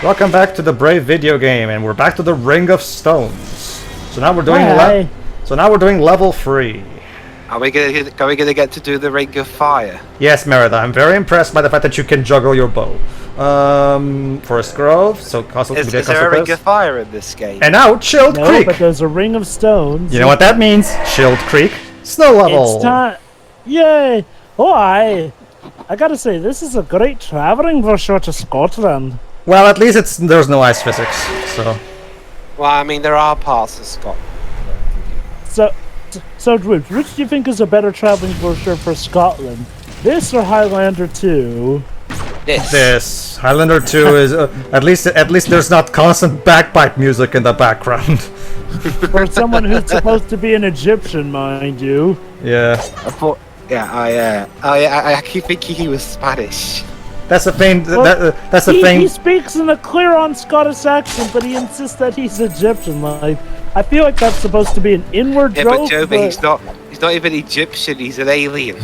Welcome back to the Brave video game, and we're back to the Ring of Stones. So now we're doing level 3. Are we gonna get to do the Ring of Fire? Yes, Merida, I'm very impressed by the fact that you can juggle your bow. Forest Grove, so Castle. Is there a Ring of Fire in this game? And now Shield No, Creek. but there's a Ring of Stones. You know what that means? Shield Creek, snow level. It's time. Yay! Oh, I gotta say, this is a great traveling version to Scotland. Well, at least there's no ice physics, so. Well, I mean, there are parts of Scotland. So Drew, which do you think is a better traveling version for Scotland? This or Highlander 2? This. Highlander 2 is at least there's not constant bagpipe music in the background. For someone who's supposed to be an Egyptian, mind you. Yeah. I keep thinking he was Spanish. That's the thing. Well, that's the thing. He speaks in a clear-on Scottish accent, but he insists that he's Egyptian. Like, I feel like that's supposed to be an inward joke. But Joby, he's not even Egyptian. He's an alien.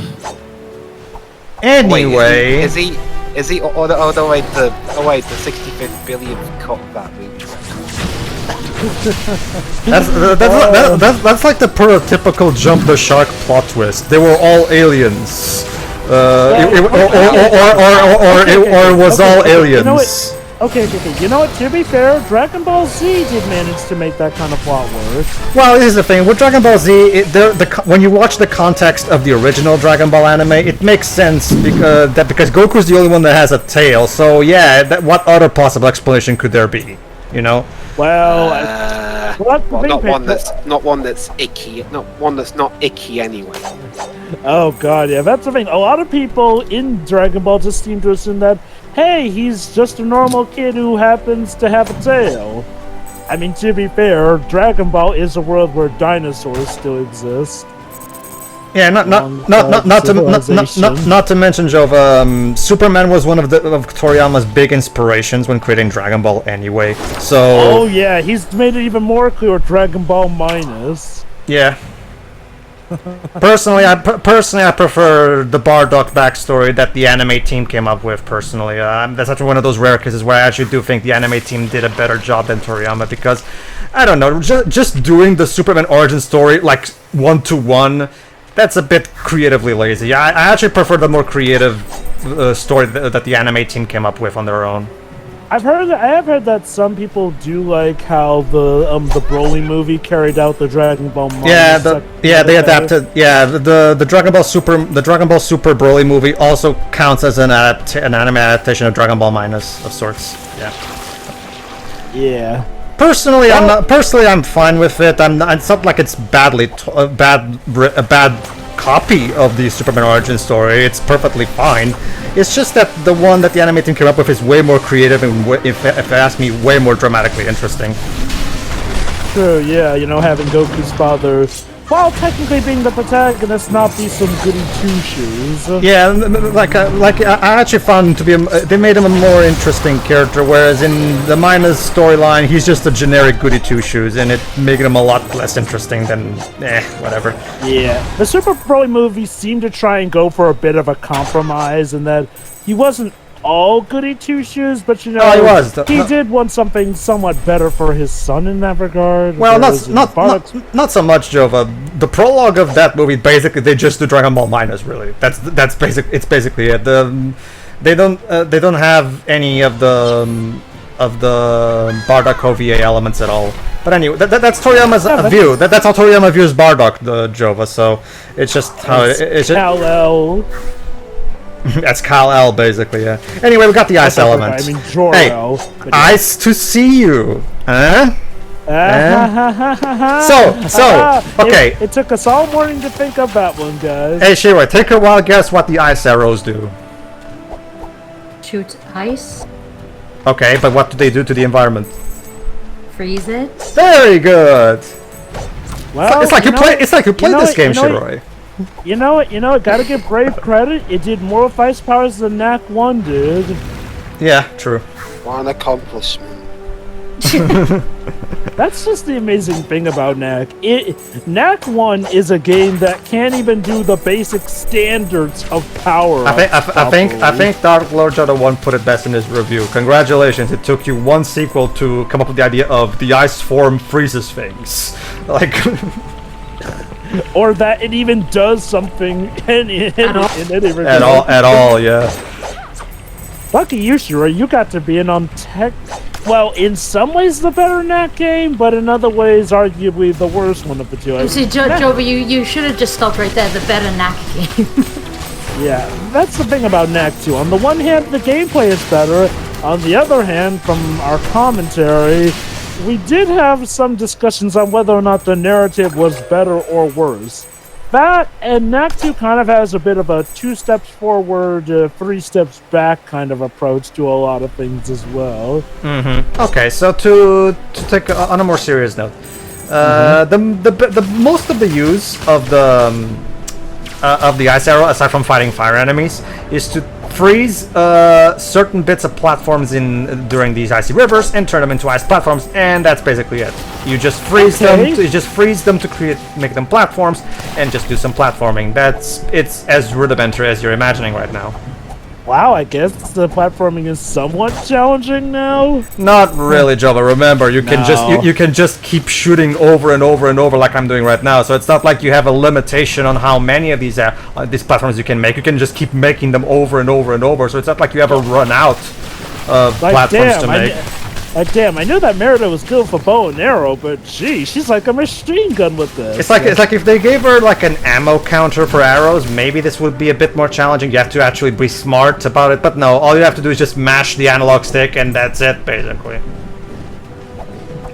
Anyway, Wait, is he? Oh wait, the 65th billionth cut of that movie. that's like the prototypical jump the shark plot twist. They were all aliens. Or it was all aliens. Okay. You know what? To be fair, Dragon Ball Z did manage to make that kind of plot work. Well, here's the thing with Dragon Ball Z. When you watch the context of the original Dragon Ball anime, it makes sense because Goku's the only one that has a tail. So yeah, what other possible explanation could there be? You know? Well, not one that's icky. Not one that's not icky anyway. Oh god, yeah, that's the thing. A lot of people in Dragon Ball just seem to assume that, hey, he's just a normal kid who happens to have a tail. I mean, to be fair, Dragon Ball is a world where dinosaurs still exist. Yeah, not to mention, Jova. Superman was one of Toriyama's big inspirations when creating Dragon Ball, anyway. So. Oh yeah, he's made it even more clear. Dragon Ball minus. Yeah. Personally, I prefer the Bardock backstory that the anime team came up with. Personally, that's actually one of those rare cases where I actually do think the anime team did a better job than Toriyama, because I don't know, just doing the Superman origin story like 1-to-1. That's a bit creatively lazy. I actually prefer the more creative story that the anime team came up with on their own. I have heard that some people do like how the Broly movie carried out the Dragon Ball. They adapted. Yeah, the Dragon Ball Super Super Broly movie also counts as an anime adaptation of Dragon Ball Minus of sorts. Yeah. Yeah. Personally, I'm fine with it. It's not like it's a bad copy of the Superman origin story. It's perfectly fine. It's just that the one that the anime team came up with is way more creative and, if you ask me, way more dramatically interesting. True, yeah, you know, having Goku's father, while technically being the protagonist, not be some goody two-shoes. Yeah, I actually found him to be they made him a more interesting character, whereas in the Minus storyline, he's just a generic goody two-shoes, and it made him a lot less interesting than, whatever. Yeah. The Super Broly movie seemed to try and go for a bit of a compromise, in that he wasn't all goody two-shoes, but you know, he did want something somewhat better for his son in that regard. Well, not so much, Jova. The prologue of that movie, basically, they just do Dragon Ball Minus. Really, it's basically it. They don't have any of the Bardock OVA elements at all. But anyway, that's Toriyama's view. That's how Toriyama views Bardock, the Jova. So it's just how it's Kal-El. That's Kal-El, basically, yeah. Anyway, we got the ice element. I mean, Jor-El. Hey, ice to see you. Huh? Okay. It took us all morning to think of that one, guys. Hey, Shiroi, take a wild guess what the ice arrows do. Shoot ice. Okay, but what do they do to the environment? Freeze it. Very good. Well, it's like you played this game, Shiroi. You know what? Gotta give Brave credit. It did more with ice powers than Knack 1 did. Yeah, true. What an accomplishment. That's just the amazing thing about Knack. Knack 1 is a game that can't even do the basic standards of power. I think Dark Lord Jodo 1 put it best in his review. Congratulations, it took you one sequel to come up with the idea of the ice form freezes things. Like... or that it even does something in any regard. At all, yeah. Lucky you, Shura, you got to be in on tech. Well, in some ways the better Knack game, but in other ways arguably the worst one of the two. See, Joe, you should have just stopped right there. The better Knack game. Yeah, that's the thing about Knack 2. On the one hand, the gameplay is better. On the other hand, from our commentary, we did have some discussions on whether or not the narrative was better or worse. That and Knack 2 kind of has a bit of a 2 steps forward, 3 steps back kind of approach to a lot of things as well. Mm-hmm. Okay, so to take on a more serious note, the most of the use of the ice arrow, aside from fighting fire enemies, is to freeze certain bits of platforms during these icy rivers and turn them into ice platforms, and that's basically it. You just freeze them. You just freeze them to make them platforms, and just do some platforming. It's as rudimentary as you're imagining right now. Wow, I guess the platforming is somewhat challenging now. Not really, Jova. Remember, you can just keep shooting over and over and over like I'm doing right now. So it's not like you have a limitation on how many of these platforms you can make. You can just keep making them over and over and over. So it's not like you ever run out of platforms to make. Damn, I knew that Merida was good for bow and arrow, but gee, she's like a machine gun with this. It's like if they gave her like an ammo counter for arrows, maybe this would be a bit more challenging. You have to actually be smart about it, but no, all you have to do is just mash the analog stick, and that's it, basically.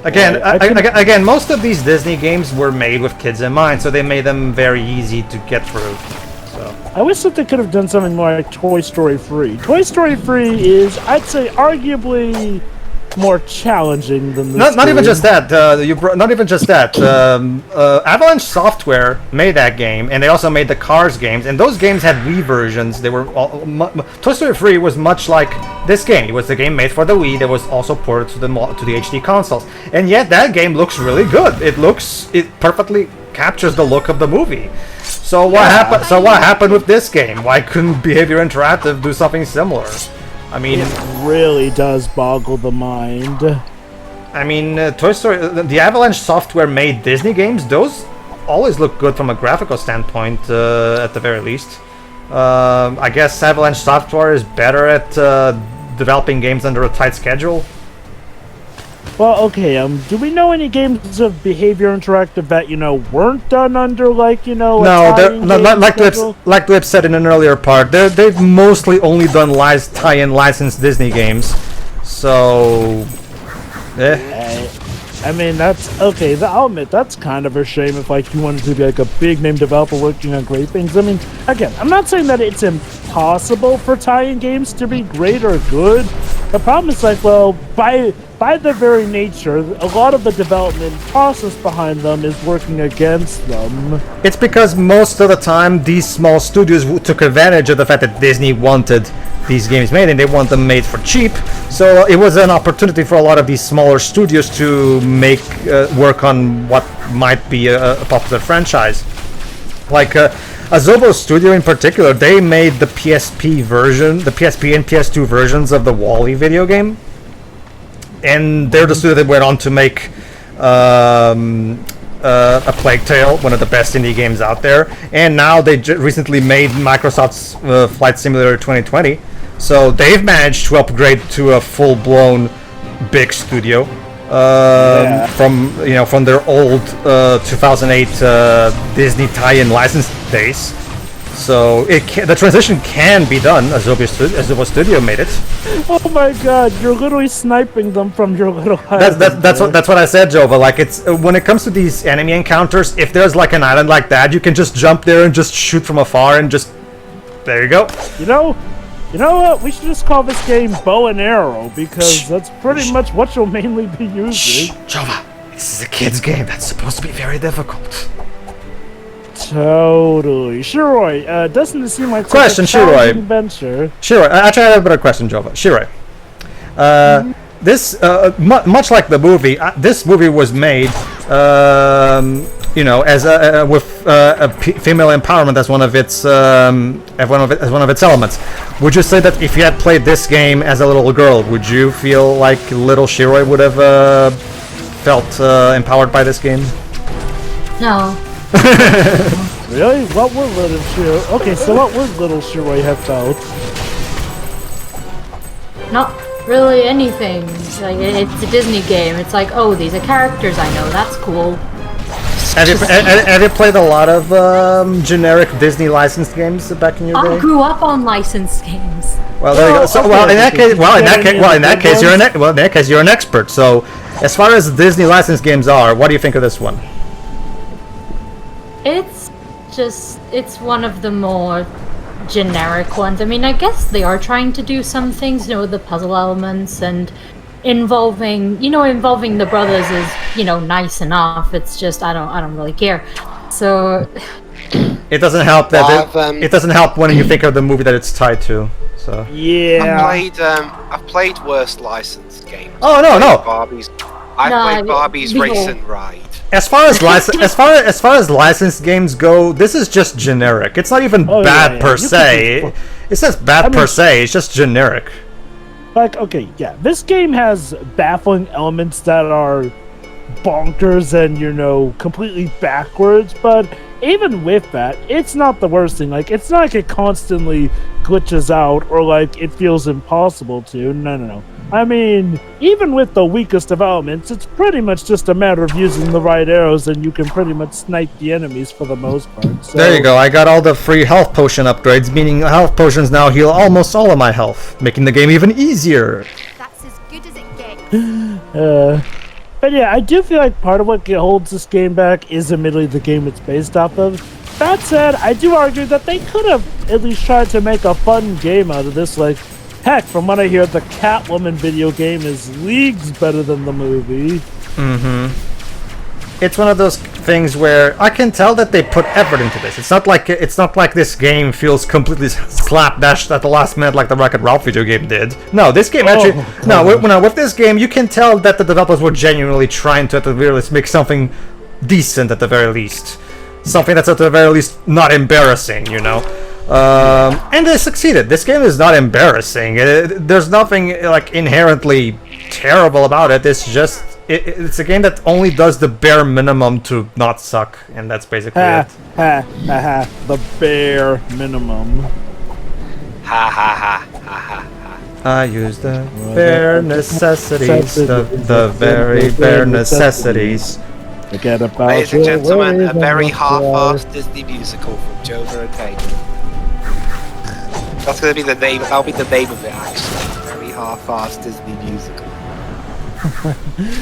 Again, most of these Disney games were made with kids in mind, so they made them very easy to get through. So. I wish that they could have done something like Toy Story 3. Toy Story 3 is, I'd say, arguably more challenging than this. Not even just that. Avalanche Software made that game, and they also made the Cars games. And those games had Wii versions. They were Toy Story 3 was much like this game. It was the game made for the Wii that was also ported to the HD consoles. And yet that game looks really good. It perfectly captures the look of the movie. So what happened with this game? Why couldn't Behavior Interactive do something similar? I mean, it really does boggle the mind. I mean, Toy Story, the Avalanche Software made Disney games. Those always look good from a graphical standpoint, at the very least. I guess Avalanche Software is better at developing games under a tight schedule. Well, okay, do we know any games of Behavior Interactive that, weren't done under, like No, like Dwip said in an earlier part, they've mostly only done tie-in licensed Disney games, so... I mean, that's... Okay, I'll admit, that's kind of a shame if, you wanted to be, a big-name developer working on great things. I mean, again, I'm not saying that it's impossible for tie-in games to be great or good. The problem is, by their very nature, a lot of the development process behind them is working against them. It's because most of the time, these small studios took advantage of the fact that Disney wanted these games made, and they want them made for cheap. So it was an opportunity for a lot of these smaller studios to make work on what might be a popular franchise. Like Asobo Studio in particular, they made the PSP and PS2 versions of the WALL-E video game. And they're the studio that went on to make A Plague Tale, one of the best indie games out there. And now they recently made Microsoft's Flight Simulator 2020. So they've managed to upgrade to a full-blown big studio from their old 2008 Disney tie-in license days. So the transition can be done. Asobo Studio made it. Oh my God! You're literally sniping them from your little island. That's what I said, Jova. Like, it's when it comes to these enemy encounters, if there's like an island like that, you can just jump there and just shoot from afar and just there you go. You know what? We should just call this game Bow and Arrow because that's pretty much what you'll mainly be using. Jova, this is a kid's game. That's supposed to be very difficult. Totally. Shiroi, doesn't it seem like question, such a challenging adventure? Shiroi, actually I have a better question, Jova. Shiroi, this much like the movie, this movie was made, as with female empowerment as one of its elements. Would you say that if you had played this game as a little girl, would you feel like little Shiroi would have felt empowered by this game? No. Really? What would little Shiroi? Okay, so what would little Shiroi have felt? Not really anything. Like, it's a Disney game. It's like, oh, these are characters I know. That's cool. Have you played a lot of generic Disney licensed games back in your day? I grew up on licensed games. Well, there you go. So, okay. in that case, you're an expert. So, as far as Disney licensed games are, what do you think of this one? It's one of the more generic ones. I mean, I guess they are trying to do some things, the puzzle elements and involving the brothers is, nice enough. It's just I don't really care. So it doesn't help that it doesn't help when you think of the movie that it's tied to. So yeah, I've played worse licensed games. Oh no. I played Barbie's Race and Ride. As far as licensed games go, this is just generic. It's not even bad per se. It's not bad per se. It's just generic. Like, okay, yeah, this game has baffling elements that are bonkers and completely backwards. But even with that, it's not the worst thing. Like, it's not like it constantly glitches out or like it feels impossible to. No. I mean, even with the weakest developments, it's pretty much just a matter of using the right arrows and you can pretty much snipe the enemies for the most part. So, there you go, I got all the free health potion upgrades, meaning health potions now heal almost all of my health, making the game even easier. That's as good as it gets. But yeah, I do feel like part of what holds this game back is admittedly the game it's based off of. That said, I do argue that they could have at least tried to make a fun game out of this, like, heck, from what I hear, the Catwoman video game is leagues better than the movie. It's one of those things where I can tell that they put effort into this. It's not like this game feels completely slapdash at the last minute like the Wreck-It Ralph video game did. No, this game with this game you can tell that the developers were genuinely trying to at the very least make something decent at the very least. Something that's at the very least not embarrassing, and they succeeded. This game is not embarrassing. There's nothing like inherently terrible about it. It's just it's a game that only does the bare minimum to not suck, and that's basically it. The bare minimum. I use the bare necessities, the very bare necessities. Forget about Ladies and gentlemen, a very half-assed Disney musical from Jover and Pedro. That's gonna be the name. That'll be the name of it, actually. Very half-assed Disney musical.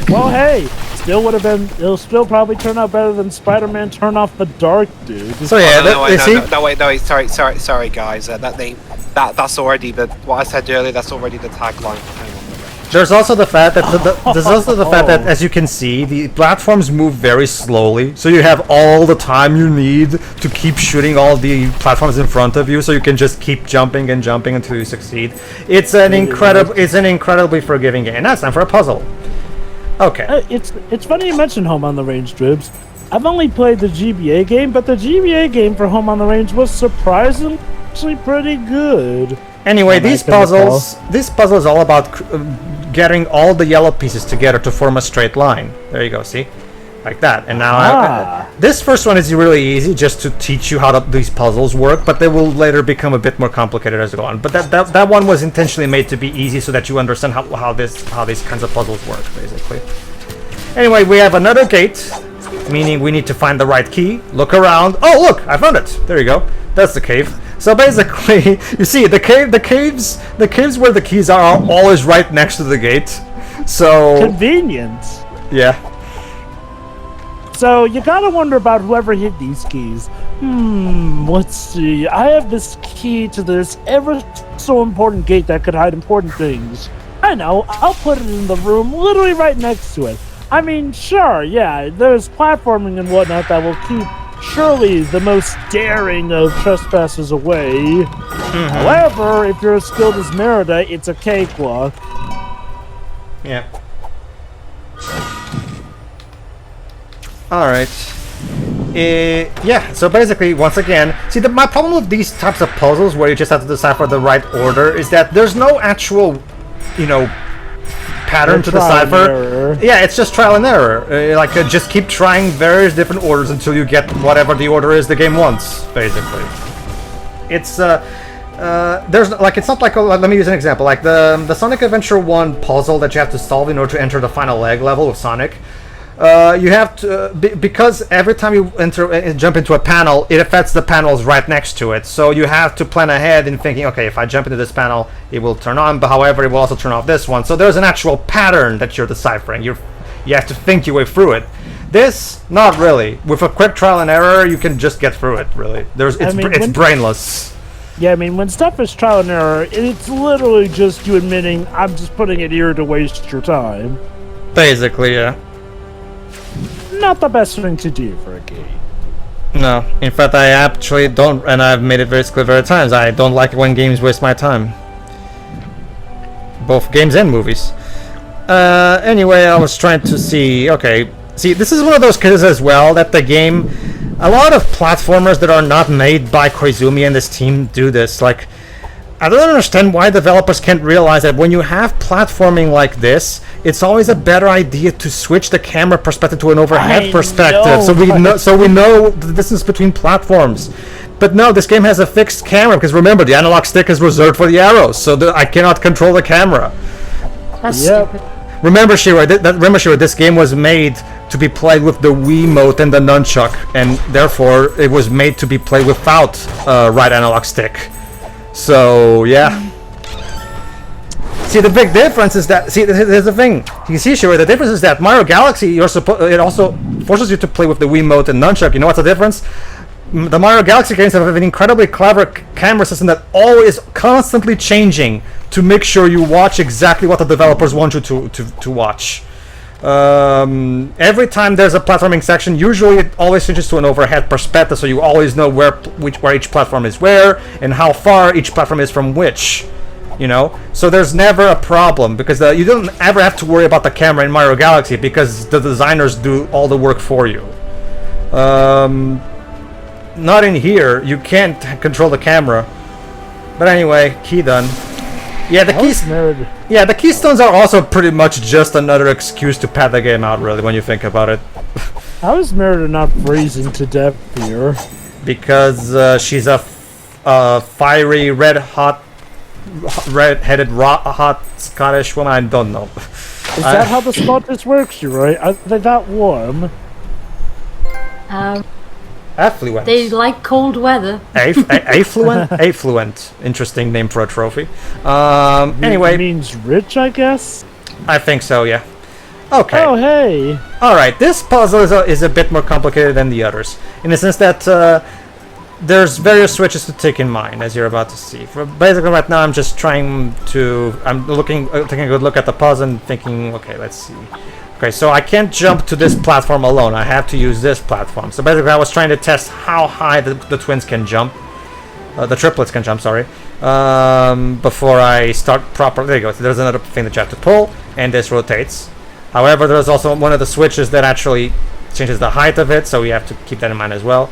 Well, hey, it'll still probably turn out better than Spider-Man Turn Off the Dark, dude. So yeah, no, sorry, guys. That name, that's already what I said earlier. That's already the tagline. There's also the fact that as you can see, the platforms move very slowly, so you have all the time you need to keep shooting all the platforms in front of you, so you can just keep jumping and jumping until you succeed. It's an incredibly forgiving game. Now it's time for a puzzle. Okay. It's funny you mentioned Home on the Range, Dribs. I've only played the GBA game, but the GBA game for Home on the Range was surprisingly pretty good. Anyway, this puzzle is all about getting all the yellow pieces together to form a straight line. There you go, see? Like that. And now this first one is really easy, just to teach you how these puzzles work, but they will later become a bit more complicated as they go on. But that one was intentionally made to be easy so that you understand how these kinds of puzzles work, basically. Anyway, we have another gate, meaning we need to find the right key. Look around. Oh, look! I found it! There you go. That's the cave. So basically, you see, the caves where the keys are always right next to the gate. So convenient. Yeah. So you gotta wonder about whoever hid these keys. Let's see. I have this key to this ever so important gate that could hide important things. I know. I'll put it in the room, literally right next to it. I mean, sure, yeah. There's platforming and whatnot that will keep surely the most daring of trespassers away. However, if you're as skilled as Merida, it's a cakewalk. Yeah. Alright. Yeah, so basically, once again, see, my problem with these types of puzzles where you just have to decipher the right order is that there's no actual, you know, pattern to decipher. Yeah, it's just trial and error. Just keep trying various different orders until you get whatever the order is the game wants, basically. It's, there's, like, it's not like, let me use an example, like the Sonic Adventure 1 puzzle that you have to solve in order to enter the final leg level with Sonic. You have to, because every time you jump into a panel, it affects the panels right next to it. So you have to plan ahead in thinking, okay, if I jump into this panel, it will turn on, but however, it will also turn off this one. So there's an actual pattern that you're deciphering. You have to think your way through it. This, not really. With a quick trial and error, you can just get through it, really. It's brainless. Yeah, I mean, when stuff is trial and error, it's literally just you admitting, I'm just putting it here to waste your time. Basically, yeah. Not the best thing to do for a game. No, in fact, I actually don't, and I've made it very clear various times, I don't like it when games waste my time. Both games and movies. Anyway, I was trying to see, okay, see, this is one of those cases as well, that the game, a lot of platformers that are not made by Koizumi and this team do this, like, I don't understand why developers can't realize that when you have platforming like this, it's always a better idea to switch the camera perspective to an overhead perspective, so we know the distance between platforms. But no, this game has a fixed camera because remember, the analog stick is reserved for the arrows, so I cannot control the camera. That's stupid. Remember, Shira, this game was made to be played with the Wiimote and the nunchuck, and therefore it was made to be played without right analog stick. So, yeah. See, the big difference is that... See, here's the thing. You see, Shira, the difference is that Mario Galaxy, it also forces you to play with the Wiimote and nunchuck. You know what's the difference? The Mario Galaxy games have an incredibly clever camera system that always constantly changing to make sure you watch exactly what the developers want you to watch. Every time there's a platforming section, usually it always switches to an overhead perspective, so you always know where each platform is where and how far each platform is from which, you know. So there's never a problem because you don't ever have to worry about the camera in Mario Galaxy because the designers do all the work for you. Not in here. You can't control the camera. But anyway, key done. Yeah, the keystones are also pretty much just another excuse to pad the game out, really, when you think about it. How is Merida not freezing to death here? Because she's a fiery, red-headed, hot Scottish woman. I don't know. Is that how the Scottish works, you right? Are they that warm? Affluent. They like cold weather. Affluent? Affluent. Interesting name for a trophy. Anyway. It means rich, I guess? I think so, yeah. Okay. Oh, hey. Alright, this puzzle is a bit more complicated than the others. In the sense that there's various switches to take in mind, as you're about to see. Basically, right now, I'm just taking a good look at the puzzle and thinking, okay, let's see. Okay, so I can't jump to this platform alone. I have to use this platform. So basically, I was trying to test how high the twins can jump. The triplets can jump, sorry. Before I start properly. There you go. So there's another thing that you have to pull, and this rotates. However, there's also one of the switches that actually changes the height of it, so we have to keep that in mind as well.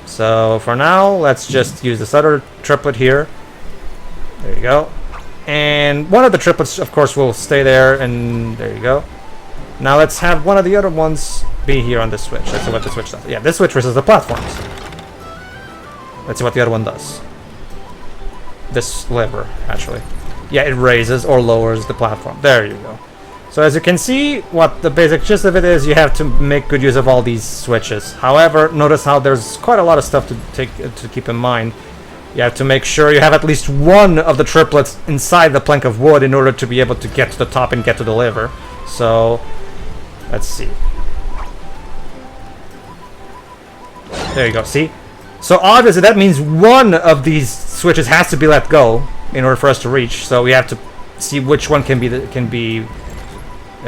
So for now, let's just use this other triplet here. There you go. And one of the triplets, of course, will stay there, and there you go. Now let's have one of the other ones be here on this switch. Let's see what the switch does. Yeah, this switch versus the platforms. Let's see what the other one does. This lever, actually. Yeah, it raises or lowers the platform. There you go. So as you can see, what the basic gist of it is, you have to make good use of all these switches. However, notice how there's quite a lot of stuff to keep in mind. You have to make sure you have at least one of the triplets inside the plank of wood in order to be able to get to the top and get to the lever. So... let's see. There you go, see? So obviously that means one of these switches has to be let go in order for us to reach. So we have to see which one can be there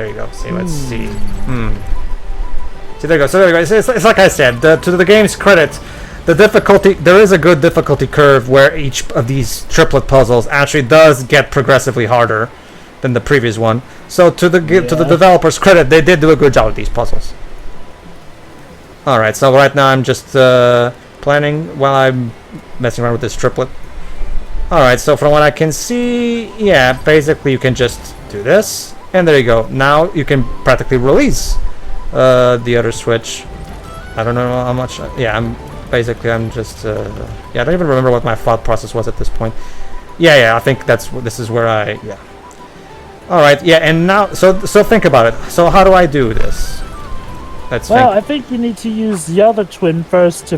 you go. See, let's see. See, there you go. So there you go. It's like I said, to the game's credit, the difficulty, there is a good difficulty curve where each of these triplet puzzles actually does get progressively harder. than the previous one. So to the developers' credit, they did do a good job with these puzzles. All right, so right now I'm just planning while I'm messing around with this triplet. All right, so from what I can see, yeah, basically you can just do this, and there you go. Now you can practically release the other switch. I don't know how much. Yeah, I'm just. Yeah, I don't even remember what my thought process was at this point. Yeah, I think this is where I. Yeah. All right, yeah, and now, so think about it. So how do I do this? I think you need to use the other twin first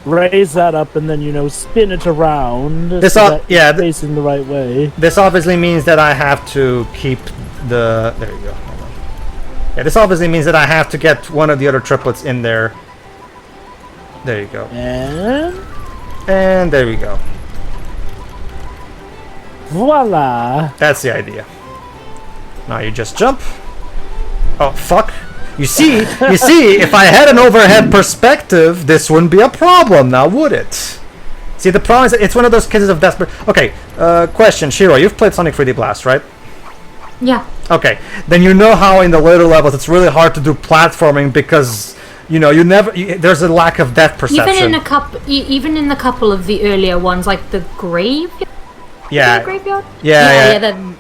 raise that up and then, spin it around. Facing the right way. This obviously means that I have to keep the. There you go. Hold on. Yeah, this obviously means that I have to get one of the other triplets in there. There you go. And there we go. Voila! That's the idea. Now you just jump. Oh fuck! You see, if I had an overhead perspective, this wouldn't be a problem now, would it? See, the problem is that it's one of those cases of desperate. Okay, question, Shiro, you've played Sonic 3D Blast, right? Yeah. Okay, then you know how in the later levels it's really hard to do platforming because there's a lack of depth perception. Even in a couple of the earlier ones, like the graveyard. Yeah. The graveyard. Yeah.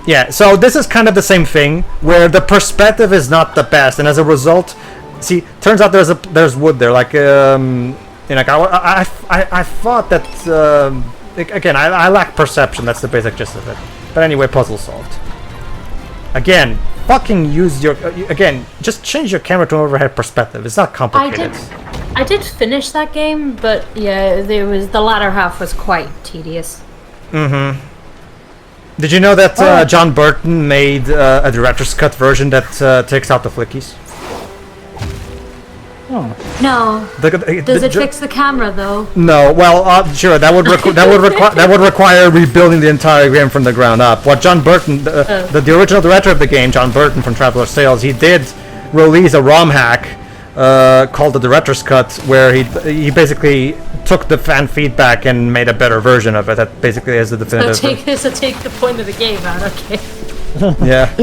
Yeah, so this is kind of the same thing, where the perspective is not the best, and as a result, see, turns out there's wood there. Like, I thought that again, I lack perception. That's the basic gist of it. But anyway, puzzle solved. Again, fucking use your just change your camera to an overhead perspective. It's not complicated. I did finish that game, but yeah, the latter half was quite tedious. Mm-hmm. Did you know that John Burton made a director's cut version that takes out the flickies? Oh. No. Does it fix the camera though? No. Well, sure. That would require rebuilding the entire game from the ground up. What John Burton, the original director of the game, John Burton from Traveler's Tales, he did release a ROM hack called the director's cut, where he basically took the fan feedback and made a better version of it. That basically is the definitive. So take the point of the game out. Okay. Yeah.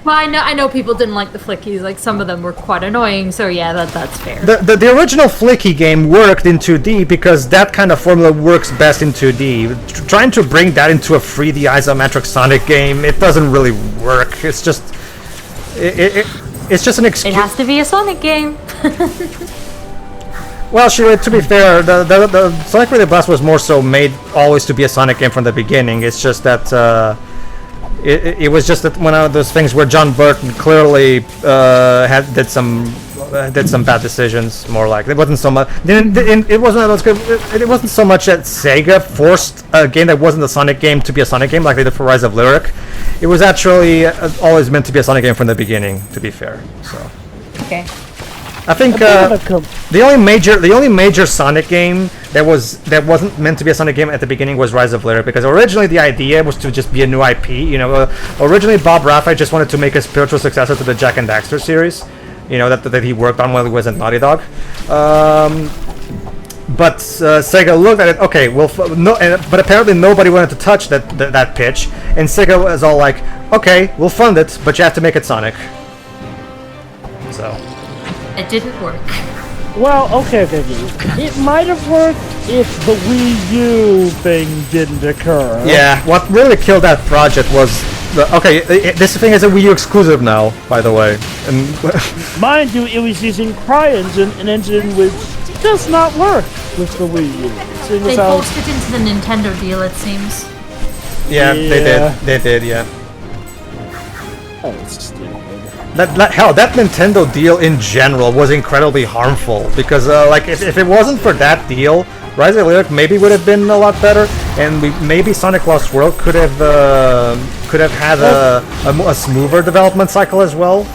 Well, I know people didn't like the flickies. Like some of them were quite annoying. So yeah, that's fair. The original flicky game worked in 2D because that kind of formula works best in 2D. Trying to bring that into a 3D isometric Sonic game, it doesn't really work. It's just it's just an excuse. It has to be a Sonic game. Well, sure, to be fair, the Sonic 3D Blast was more so made always to be a Sonic game from the beginning. It's just that it was just that one of those things where John Burton clearly did some bad decisions. More like it wasn't so much. It wasn't so much that Sega forced a game that wasn't a Sonic game to be a Sonic game, like they did for Rise of Lyric. It was actually always meant to be a Sonic game from the beginning. To be fair, so. Okay. I think the only major Sonic game that wasn't meant to be a Sonic game at the beginning was Rise of Lyric, because originally the idea was to just be a new IP. Originally Bob Raffai just wanted to make a spiritual successor to the Jak and Daxter series, that he worked on while he was at Naughty Dog. But Sega looked at it. Okay, but apparently nobody wanted to touch that pitch, and Sega was all like, "Okay, we'll fund it, but you have to make it Sonic." So. It didn't work. Well, okay. It might have worked if the Wii U thing didn't occur. Yeah, what really killed that project was this thing is a Wii U exclusive now, by the way. And mind you, it was using CryEngine, an engine which does not work with the Wii U. They forced it into the Nintendo deal, it seems. Yeah, they did, yeah. Oh, it's stupid. That Nintendo deal in general was incredibly harmful, because if it wasn't for that deal, Rise of Lyric maybe would have been a lot better, and maybe Sonic Lost World could have had a smoother development cycle as well.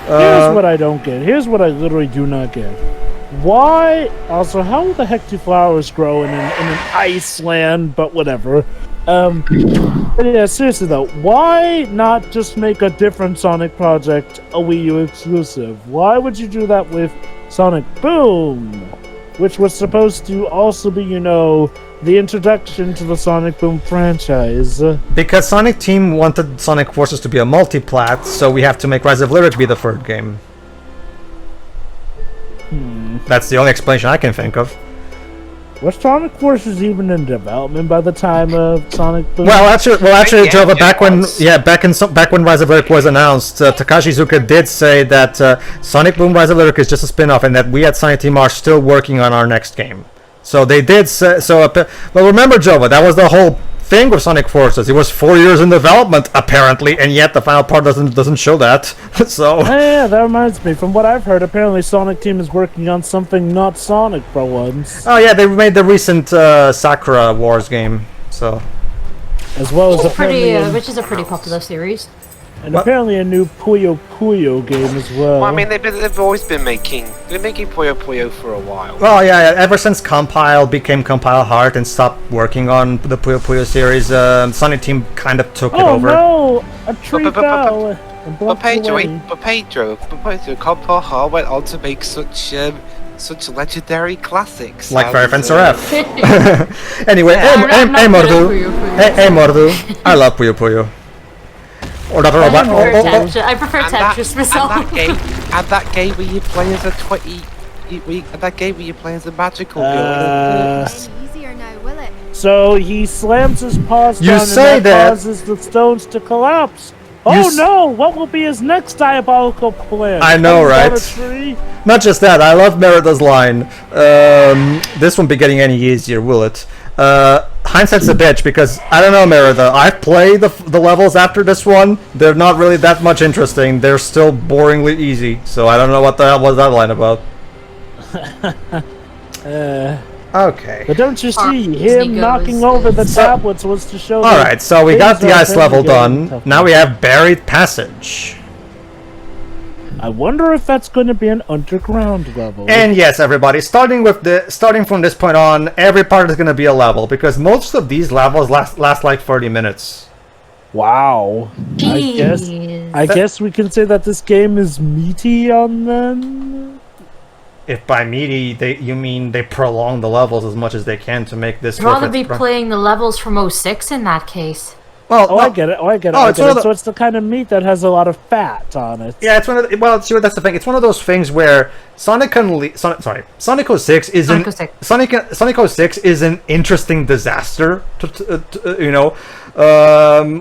Here's what I don't get. Here's what I literally do not get. Why? Also, how the heck do flowers grow in an Iceland? But whatever. But yeah, seriously though, why not just make a different Sonic project a Wii U exclusive? Why would you do that with Sonic Boom? which was supposed to also be, the introduction to the Sonic Boom franchise. Because Sonic Team wanted Sonic Forces to be a multi-plat, so we have to make Rise of Lyric be the third game. That's the only explanation I can think of. Was Sonic Forces even in development by the time of Sonic Boom? Well, actually, Yeah, Jova, back when was. back when Rise of Lyric was announced, Takashi Iizuka did say that Sonic Boom Rise of Lyric is just a spin-off, and that we at Sonic Team are still working on our next game. So they did say so. Well, remember, Jova, that was the whole thing with Sonic Forces. It was 4 years in development, apparently, and yet the final part doesn't show that. So Yeah, that reminds me. From what I've heard, apparently Sonic Team is working on something not Sonic for once. oh yeah, they made the recent Sakura Wars game. So As well as Which is a pretty popular series. apparently a new Puyo Puyo game as well. Well, I mean, they've always been making Puyo Puyo for a while. well, yeah, ever since Compile became Compile Heart and stopped working on the Puyo Puyo series, Sonic Team kind of took it Oh over. no! A tree fell and But blocked the way. Pedro, Compile Heart went on to make such legendary classics. Like Fire Fence uh, RF. Anyway, hey Mordu. Hey Mordu. I love Puyo Puyo. Or that I robot. I prefer Tetris myself. And that game where you play as a magical girl. Uh, Any easier now, will it? So he slams his paws You down say and that- causes the stones to collapse. You Oh s- no! What will be his next diabolical plan? I know, Cutting down right? a tree? Not just that, I love Merida's line. This won't be getting any easier, will it? Hindsight's a bitch, because, I don't know, Merida, I've played the levels after this one. They're not really that much interesting. They're still boringly easy, so I don't know what the hell was that line about. Okay. But don't you see, Disney him goes knocking over the is- tablets was to show that Alright, so we got things the are ice level getting done. tougher. Now we have Buried Passage. I wonder if that's going to be an underground level. And yes, everybody, starting from this point on, every part is going to be a level, because most of these levels last like 30 minutes. Wow. Jeez. I guess we can say that this game is meaty on them. If by meaty you mean they prolong the levels as much as they can to make this I'd rather worth be its- playing the levels from 06 in that case. Well, Oh, I get it. I get it. Oh, I it's get one it. of the- So it's the kind of meat that has a lot of fat on it. yeah, it's one of the, well, see, that's the thing. It's one of those things where Sonic 06 is an 06. Sonic 06 is an interesting disaster,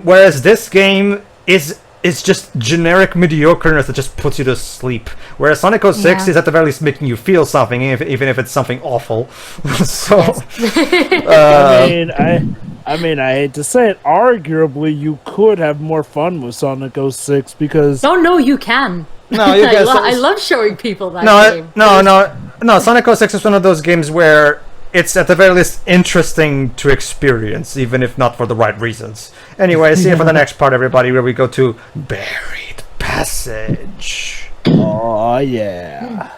whereas this game is just generic mediocreness that just puts you to sleep. Whereas Sonic 06 Yeah. is at the very least making you feel something, even if it's something awful. So, I mean, I hate to say it. Arguably, you could have more fun with Sonic 06 because Oh no, you can. no, you guys. I love showing people that game. No. Sonic 06 is one of those games where it's at the very least interesting to experience, even if not for the right reasons. Anyway, see you for the next part, everybody, where we go to Buried Passage. oh yeah.